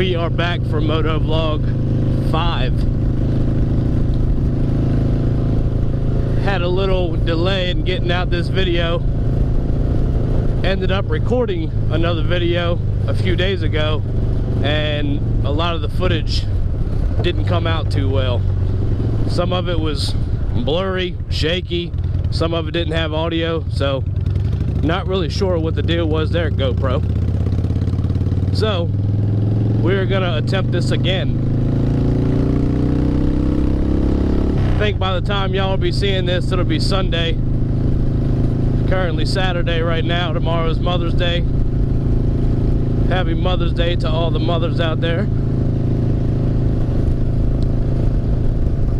We are back for Motovlog 5. Had a little delay in getting out this video. Ended up recording another video a few days ago, and a lot of the footage didn't come out too well. Some of it was blurry, shaky, some of it didn't have audio, so not really sure what the deal was there, GoPro. So we're gonna attempt this again. I think by the time y'all will be seeing this, it'll be Sunday. Currently Saturday right now. Tomorrow's Mother's Day. Happy Mother's Day to all the mothers out there.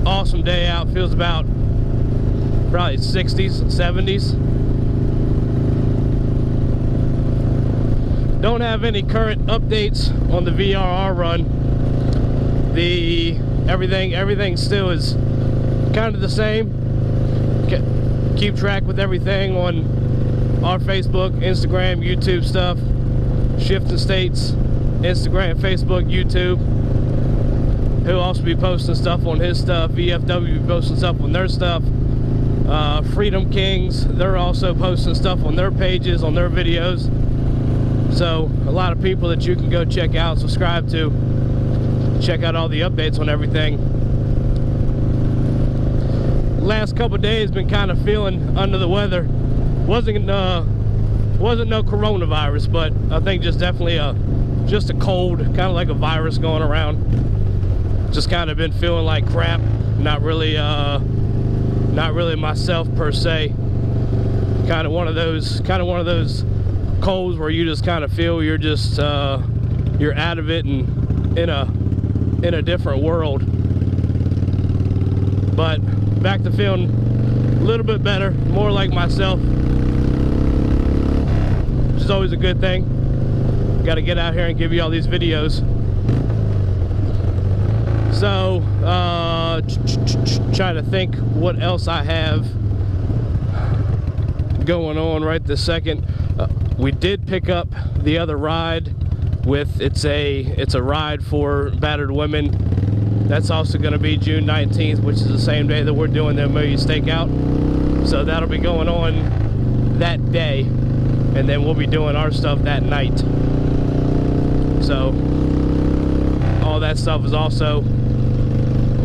Awesome day out. Feels about probably 60s and 70s. Don't have any current updates on the VRR run. Everything still is kind of the same. Keep track with everything on our Facebook, Instagram, YouTube stuff. Shifting States, Instagram, Facebook, YouTube. He'll also be posting stuff on his stuff. VFW will be posting stuff on their stuff. Freedom Kings, they're also posting stuff on their pages, on their videos. So a lot of people that you can go check out, subscribe to, check out all the updates on everything. Last couple days been kind of feeling under the weather. Wasn't no coronavirus, but I think just definitely just a cold, kind of like a virus going around. Just kind of been feeling like crap. Not really myself per se. Kind of one of those colds where you just kind of feel you're just you're out of it and in a different world. But back to feeling a little bit better, more like myself, which is always a good thing. Got to get out here and give you all these videos. So trying to think what else I have going on right this second. We did pick up the other ride with it's a ride for battered women. That's also going to be June 19th, which is the same day that we're doing the Amelia Stakeout. So that'll be going on that day, and then we'll be doing our stuff that night. So all that stuff is also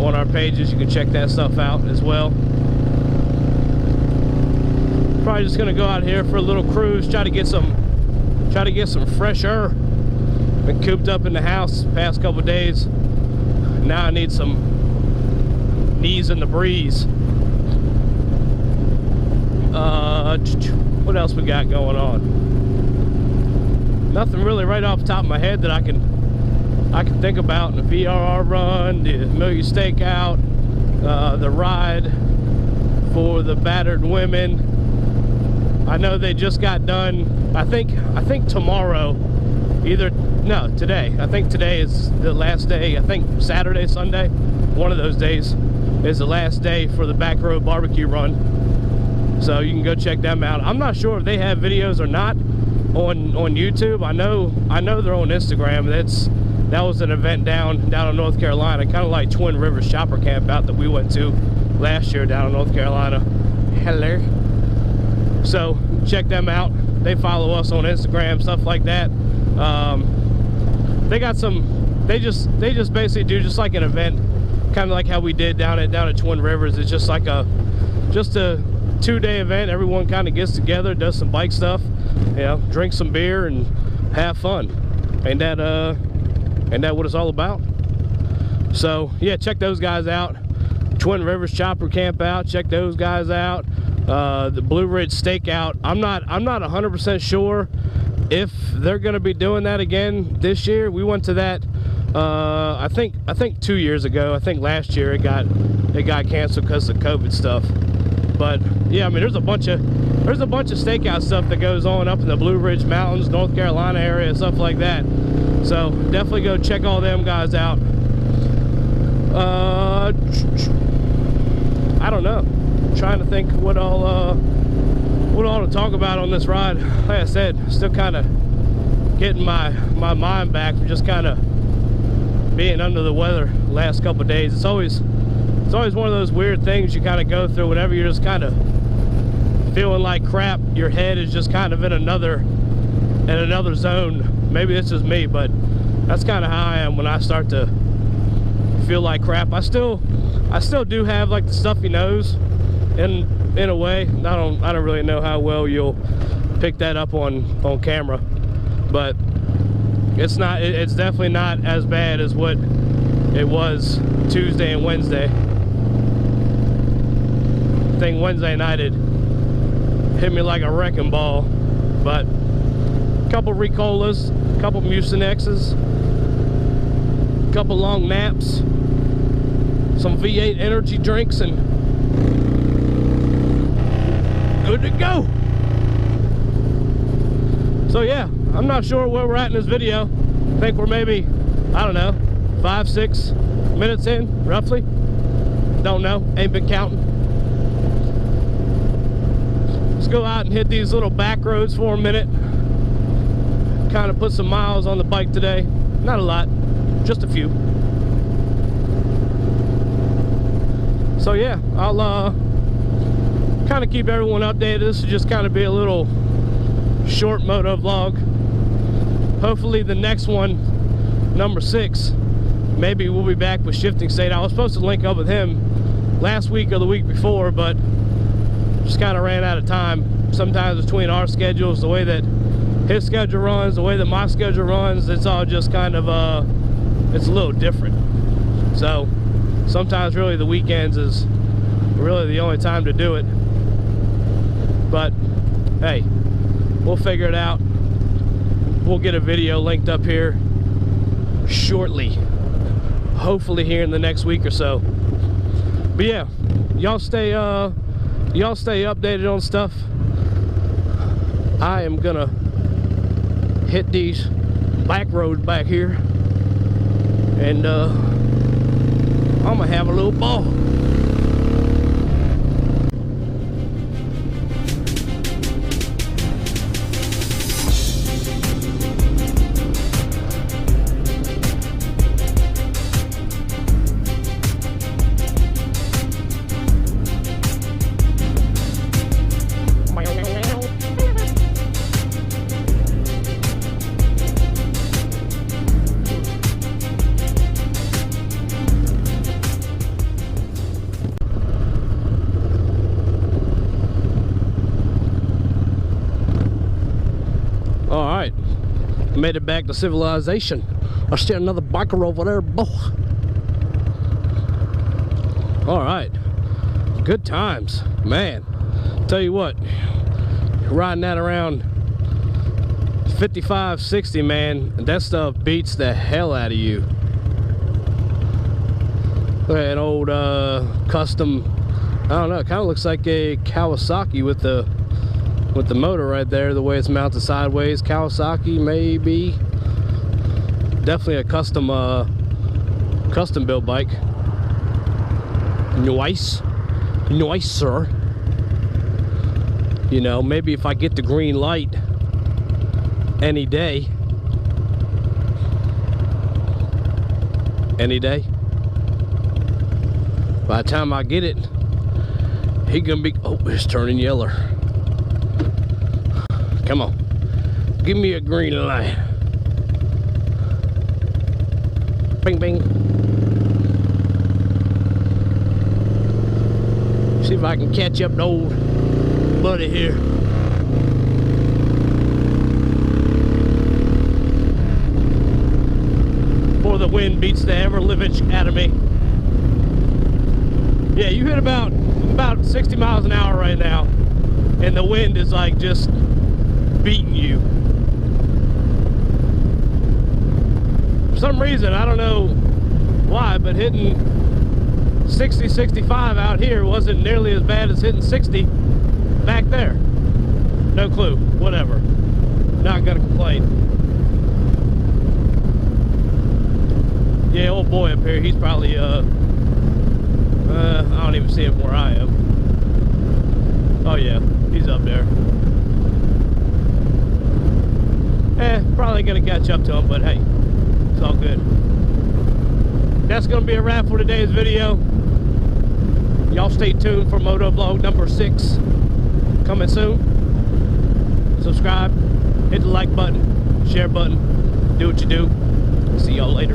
on our pages. You can check that stuff out as well. Probably just gonna go out here for a little cruise, try to get some fresh air. Been cooped up in the house the past couple days. Now I need some knees in the breeze. What else we got going on? Nothing really right off the top of my head that I can think about. The VRR run, the Amelia Stakeout, the ride for the battered women. I know they just got done. I think tomorrow, today. I think today is the last day. I think Saturday, Sunday, one of those days is the last day for the Back Road Barbecue run. So you can go check them out. I'm not sure if they have videos or not on YouTube. I know they're on Instagram. That was an event down in North Carolina, kind of like Twin Rivers Chopper Camp out that we went to last year down in North Carolina. Hello. So check them out. They follow us on Instagram, stuff like that. They got some. They just basically do just like an event, kind of like how we did down at Twin Rivers. It's just like a 2-day event. Everyone kind of gets together, does some bike stuff, drink some beer and have fun. Ain't that what it's all about? So yeah, check those guys out. Twin Rivers Chopper Camp out. Check those guys out. The Blue Ridge Stakeout. I'm not 100% sure if they're going to be doing that again this year. We went to that I think 2 years ago. I think last year it got canceled because of COVID stuff. But yeah, I mean there's a bunch of stakeout stuff that goes on up in the Blue Ridge Mountains, North Carolina area, stuff like that. So definitely go check all them guys out. I don't know. I'm trying to think what all to talk about on this ride. Like I said, still kind of getting my mind back from just kind of being under the weather the last couple of days. It's always one of those weird things you kind of go through whenever you're just kind of feeling like crap. Your head is just kind of in another zone. Maybe this is me, but that's kind of how I am when I start to feel like crap. I still do have like the stuffy nose in a way. I don't really know how well you'll pick that up on camera, but it's definitely not as bad as what it was Tuesday and Wednesday. I think Wednesday night it hit me like a wrecking ball, but a couple Ricolas, a couple Mucinexes, a couple long naps, some V8 energy drinks, and good to go. So yeah, I'm not sure where we're at in this video. I think we're maybe, I don't know, 5-6 minutes in, roughly. Don't know, ain't been counting. Let's go out and hit these little back roads for a minute. Kind of put some miles on the bike today. Not a lot, just a few. So yeah, I'll kind of keep everyone updated. This will just kind of be a little short moto vlog. Hopefully the next one, number 6, maybe we'll be back with Shifting State. I was supposed to link up with him last week or the week before, but just kind of ran out of time. Sometimes between our schedules, the way that his schedule runs, the way that my schedule runs, it's all just kind of it's a little different. So sometimes really the weekends is really the only time to do it. But hey, we'll figure it out. We'll get a video linked up here shortly, hopefully here in the next week or so. But yeah, y'all stay updated on stuff. I am gonna hit these back roads back here, and I'm gonna have a little ball. Alright, made it back to civilization. I see another biker over there, boy. Alright, good times, man. Tell you what, riding that around 55, 60, man, that stuff beats the hell out of you. Look at that old custom, I don't know, it kind of looks like a Kawasaki with the motor right there, the way it's mounted sideways. Kawasaki, maybe. Definitely a custom built bike. Nice, sir. You know, maybe if I get the green light any day. By the time I get it, he gonna be, oh, it's turning yellow. Come on, give me a green light. Bing, bing. See if I can catch up to old buddy here. Before the wind beats the ever-living out of me. Yeah, you hit about 60 miles an hour right now, and the wind is like just beating you. For some reason, I don't know why, but hitting 60, 65 out here wasn't nearly as bad as hitting 60 back there. No clue, whatever. Not gonna complain. Yeah, old boy up here, he's probably I don't even see him where I am. Oh yeah, he's up there. Probably gonna catch up to him, but hey, it's all good. that's gonna be a wrap for today's video. Y'all stay tuned for Motovlog number 6 coming soon. Subscribe, hit the like button, share button, do what you do. See y'all later.